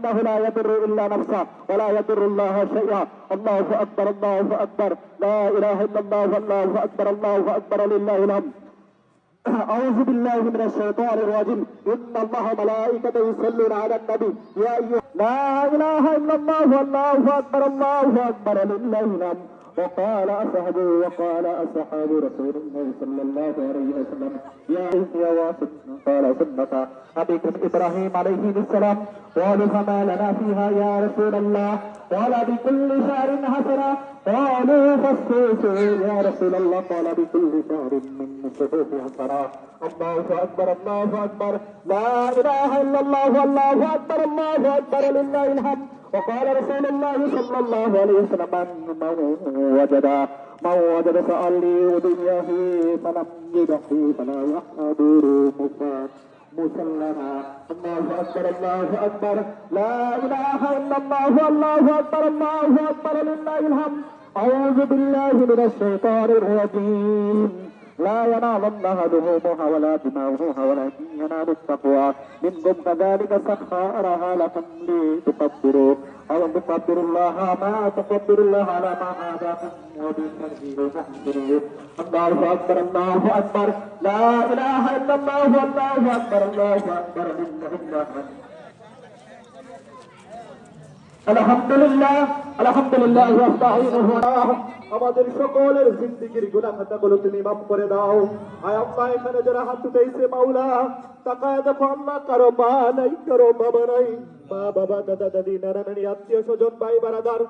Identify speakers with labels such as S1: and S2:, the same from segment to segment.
S1: فإنه لا يضر إلا نفسه ولا يضر الله شيئا. الله أكبر الله أكبر، لا إله إلا الله والله أكبر الله أكبر لله الحمد. أعوذ بالله من الشيطان الرجيم. إن الله ملائكته يصلون على النبي يا أيها لا إله إلا الله والله أكبر الله أكبر لله الحمد. وقال أصحاب رسول الله صلى الله عليه وسلم يا واسط قال صدق أبيكم إبراهيم عليه السلام. قالوا فما لنا فيها يا رسول الله؟ قال بكل شهر حسنة. قالوا فاصوصوا يا رسول الله. قال بكل شهر من صفوف حسنة. الله أكبر الله أكبر، لا إله إلا الله والله أكبر الله أكبر لله الحمد. وقال رسول الله صلى الله عليه وسلم من وجد فألي ودنياه فلم يدخ فلا يحضر مسلما. الله أكبر الله أكبر، لا إله إلا الله والله أكبر الله أكبر لله الحمد. أعوذ بالله من الشيطان الرجيم. لا ينال الله لحومها ولا دماؤها ولكن ينال التقوى منكم كذلك سخرها لكم لتكبروا الله ما تكبر الله على ما هداكم وبالتنزيل محسنين. الله أكبر الله أكبر، لا إله إلا الله والله أكبر الله أكبر لله الحمد. আলহামদুলিল্লাহ আলহামদুলিল্লাহ আমাদের সকলের জিন্দেগীর গুনাহ খাতাগুলো তুমি মাফ করে দাও। আয় আল্লাহ, এখানে যারা হাত উঠাইছে মাওলা, তাকায় দেখো আল্লাহ, কারো মা নাই, কারো বাবা নাই, মা বাবা দাদা দাদি নানা নানি আত্মীয় স্বজন ভাই বারাদার,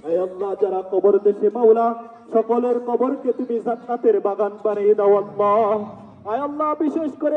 S1: আয় আল্লাহ যারা কবর দেশে মাওলা, সকলের কবরকে তুমি জান্নাতের বাগান বানিয়ে দাও আল্লাহ। আয় আল্লাহ বিশেষ করে